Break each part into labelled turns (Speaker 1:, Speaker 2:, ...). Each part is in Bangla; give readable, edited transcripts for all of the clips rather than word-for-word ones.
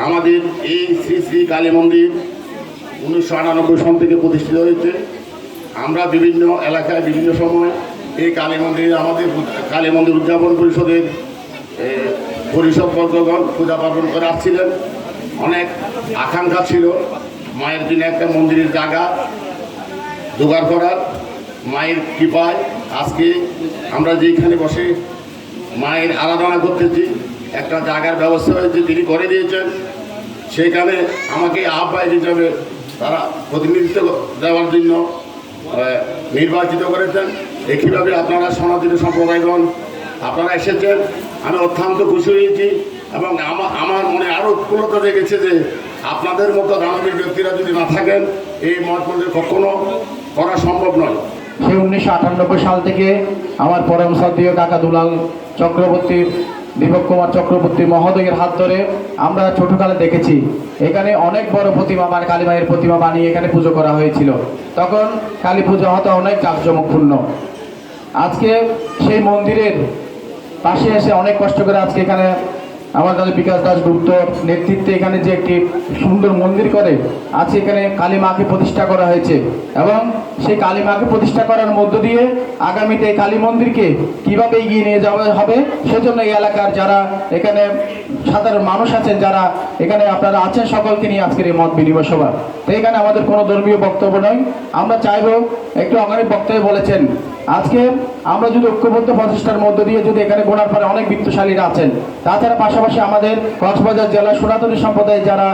Speaker 1: আমাদের এই শ্রী শ্রী কালী মন্দির 1998 সন থেকে প্রতিষ্ঠিত হয়েছে। আমরা বিভিন্ন এলাকায় বিভিন্ন সময় এই কালী মন্দিরে আমাদের কালী মন্দির উদযাপন পরিষদের পরিষদবর্গগণ পূজা পার্বণ করে আসছিলেন। অনেক আকাঙ্ক্ষা ছিল মায়ের জন্য একটা মন্দিরের জায়গা জোগাড় করার। মায়ের কৃপায় আজকে আমরা যেখানে বসে মায়ের আরাধনা করতেছি একটা জায়গার ব্যবস্থা হয়েছে, তিনি করে দিয়েছেন। সেখানে আমাকে আহ্বায়ক হিসাবে তারা প্রতিনিধিত্ব দেওয়ার জন্য নির্বাচিত করেছেন। একইভাবে আপনারা সনাতনী সম্প্রদায়গণ আপনারা এসেছেন, আমি অত্যন্ত খুশি হয়েছি এবং আমার মনে আরও উৎফুল্লতা জেগেছে যে আপনাদের মতো দানবীর ব্যক্তিরা যদি না থাকেন এই মঠ মন্দির কখনো করা সম্ভব নয়।
Speaker 2: সেই 1998 সাল থেকে আমার পরম শ্রদ্ধেয় কাকা দুলাল চক্রবর্তী, দীপক কুমার চক্রবর্তী মহোদয়ের হাত ধরে আমরা ছোটকালে দেখেছি এখানে অনেক বড় প্রতিমা মানে কালী মায়ের প্রতিমা বানিয়ে এখানে পুজো করা হয়েছিল। তখন কালী পুজো হতো অনেক জাঁকজমকপূর্ণ। আজকে সেই মন্দিরের পাশে এসে অনেক কষ্ট করে আজকে এখানে আমাদের বিকাশ দাশগুপ্ত নেতৃত্বে এখানে যে একটি সুন্দর মন্দির করে আজকে এখানে কালী মাকে প্রতিষ্ঠা করা হয়েছে এবং সেই কালী মাকে প্রতিষ্ঠা করার মধ্য দিয়ে আগামীতে এই কালী মন্দিরকে কীভাবে এগিয়ে নিয়ে যাওয়া হবে সেজন্য এই এলাকার যারা এখানে সাধারণ মানুষ আছেন, যারা এখানে আপনারা আছেন, সকলকে নিয়ে আজকের এই মত বিনিময় সভা। তো এখানে আমাদের কোনো ধর্মীয় বক্তব্য নয়, আমরা চাইব একটু অনেক বক্তব্য বলেছেন। আজকে আমরা যদি ঐক্যবদ্ধ প্রচেষ্টার মধ্য দিয়ে যদি এখানে গোনার পরে অনেক বিত্তশালীরা আছেন, তাছাড়া পাশাপাশি আমাদের কক্সবাজার জেলার সনাতনী সম্প্রদায়ের যারা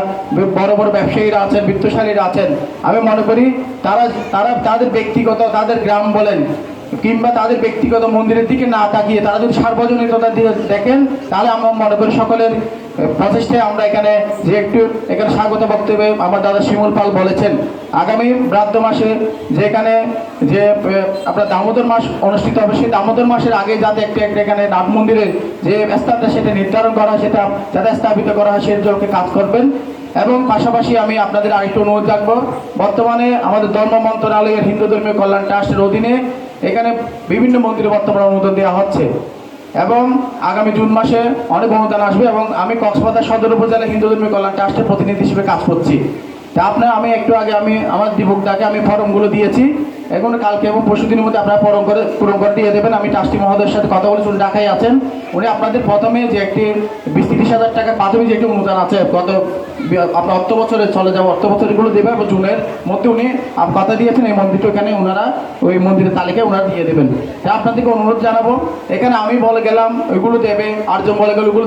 Speaker 2: বড় বড় ব্যবসায়ীরা আছেন, বিত্তশালীরা আছেন, আমি মনে করি তারা তাদের ব্যক্তিগত তাদের গ্রাম বলেন কিংবা তাদের ব্যক্তিগত মন্দিরের দিকে না তাকিয়ে তারা যদি সার্বজনীনতা দিয়ে দেখেন তাহলে আমরা মনে করি সকলের প্রচেষ্টায় আমরা এখানে যে একটু এখানে স্বাগত বক্তব্যে আমার দাদা শিমুল পাল বলেছেন আগামী শ্রাদ্ধ মাসে যেখানে যে আপনার দামোদর মাস অনুষ্ঠিত হবে সেই দামোদর মাসের আগে যাতে একটা এখানে নাট মন্দিরের যে স্থানটা সেটা নির্ধারণ করা হয়, সেটা যাতে স্থাপিত করা হয় সেই জন্য কাজ করবেন। এবং পাশাপাশি আমি আপনাদের আরেকটু অনুরোধ রাখবো, বর্তমানে আমাদের ধর্ম মন্ত্রণালয়ের হিন্দু ধর্মীয় কল্যাণ ট্রাস্টের অধীনে এখানে বিভিন্ন মন্দিরে বর্তমানে অনুদান দেওয়া হচ্ছে এবং আগামী জুন মাসে অনেক অনুদান আসবে এবং আমি কক্সবাজার সদর উপজেলা হিন্দু ধর্মীয় কল্যাণ ট্রাস্টের প্রতিনিধি হিসেবে কাজ করছি। তা আপনার আমি একটু আগে আমার দীপকদাকে আমি ফর্মগুলো দিয়েছি, এখন কালকে এবং পরশু দিনের মধ্যে আপনারা পূরণ করে দিয়ে দেবেন। আমি ট্রাস্টি মহোদয়ের সাথে কথা বলেছি, উনি ঢাকায় আছেন। উনি আপনাদের প্রথমে যে একটি 20-30 হাজার টাকা প্রাথমিক যে একটি অনুদান আছে গত আপনার অর্থ বছরে চলে যাবো অর্থ বছরগুলো দেবে এবং জুনের মধ্যে উনি কথা দিয়েছেন এই মন্দিরটা এখানে ওনারা ওই মন্দিরের তালিকায় ওনারা দিয়ে দেবেন। তা আপনাদেরকে অনুরোধ জানাবো, এখানে আমি বলে গেলাম ওইগুলো দেবে, আরজন বলে গেলে ওইগুলো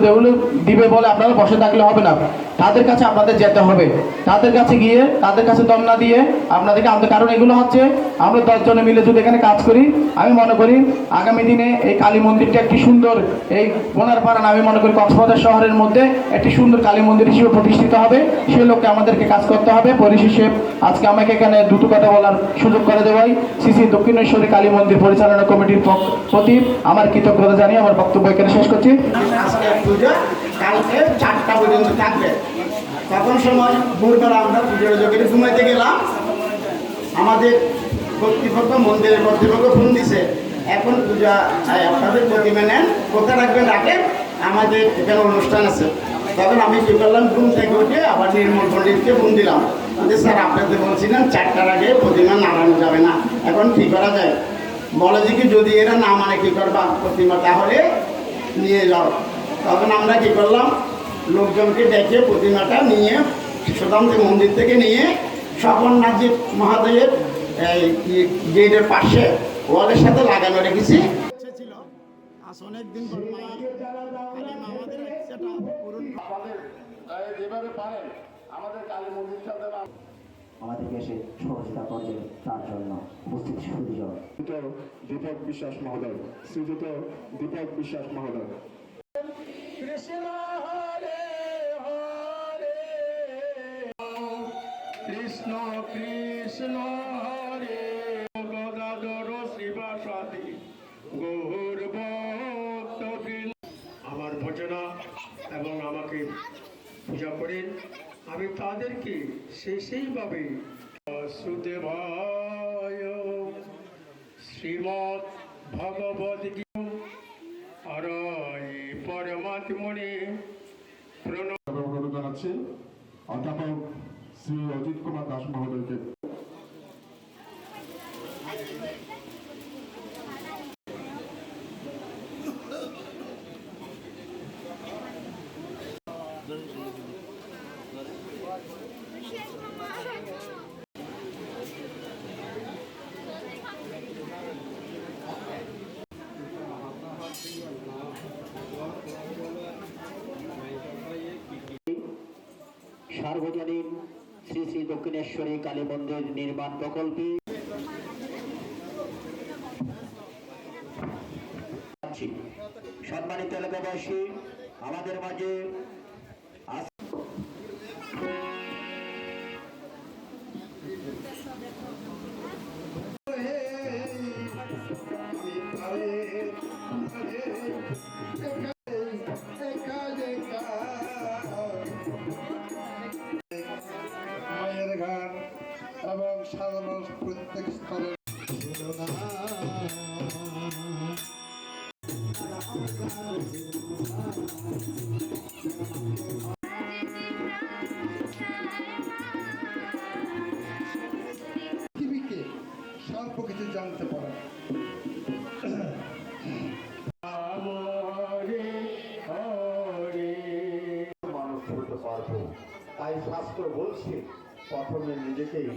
Speaker 2: দিবে বলে আপনারা বসে থাকলে হবে না, তাদের কাছে আপনাদের যেতে হবে। তাদের কাছে গিয়ে তাদের কাছে দম না দিয়ে আপনাদেরকে আনতে, কারণ এগুলো হচ্ছে আমরা 10 জনে মিলে যদি এখানে কাজ করি আমি মনে করি আগামী দিনে এই কালী মন্দিরটা একটি সুন্দর এই বোনারপাড়া আমি মনে করি কক্সবাজার শহরের মধ্যে একটি সুন্দর কালী মন্দির হিসেবে প্রতিষ্ঠিত হবে। সেই লক্ষ্যে আমাদেরকে কাজ করতে হবে। পরিশেষে আজকে আমাকে এখানে দুটো কথা বলার সুযোগ করে দেওয়াই শ্রী দক্ষিণেশ্বরী কালী মন্দির পরিচালনা কমিটির প্রতি আমার কৃতজ্ঞতা জানিয়ে আমার বক্তব্য এখানে শেষ করছি।
Speaker 3: আজকে পুজো কালকে 4টা পর্যন্ত থাকবে। তখন সময় ভোরবেলা আমরা পুজোর যোগে ঘুমাইতে গেলাম, আমাদের কর্তৃপক্ষ মন্দিরের কর্তৃপক্ষ ফোন দিছে এখন পূজা আপনাদের প্রতিমা নেন, কোথায় রাখবেন রাখেন, আমাদের এখানে অনুষ্ঠান আছে। তখন আমি কী করলাম, ঘুম থেকে উঠে আবার নির্মল পণ্ডিতকে ফোন দিলাম যে স্যার আপনাদের বলছিলেন 4টার আগে প্রতিমা নামানো যাবে না, এখন কী করা যায়? বলে যে কি যদি এরা না মানে কী করবা প্রতিমা তাহলে নিয়ে যাও। তখন আমরা কী করলাম, লোকজনকে ডেকে প্রতিমাটা নিয়ে সুদান্ত মন্দির থেকে নিয়ে স্বপন নাজিব মহাদেবের গেটের পাশে ওয়ালের সাথে লাগানো রেখেছি। অনেকদিন
Speaker 4: আমাদেরকে এসে সহযোগিতা করবে তার জন্য উপস্থিত সুযোগ
Speaker 5: দীপক বিশ্বাস মহোদয়, শ্রীযুত দীপক বিশ্বাস মহোদয়।
Speaker 1: কৃষ্ণ হরে হরে কৃষ্ণ কৃষ্ণ হরে গদাধর শ্রীবাসাদি গৌর ভক্তবৃন্দ। আমার ভজনা এবং আমাকে পূজা করেন, আমি তাদেরকে সেইভাবে বাসুদেবায় শ্রীমৎ ভগবদ গীতা পরমাত্মনে প্রণাম
Speaker 5: যাচ্ছি অধ্যাপক শ্রী অজিত কুমার দাস মহোদয়কে।
Speaker 4: সার্বজনীন শ্রী শ্রী দক্ষিণেশ্বরী কালী মন্দির নির্মাণ প্রকল্পে সম্মানিত এলাকাবাসী, আমাদের মাঝে
Speaker 5: মায়ের গান এবং সাধারণ প্রত্যেক স্তরের পৃথিবীকে স্বল্প কিছু জানতে পারে।
Speaker 6: মানুষ হতে পারবো, তাই শাস্ত্র বলছে প্রথমে নিজেকেই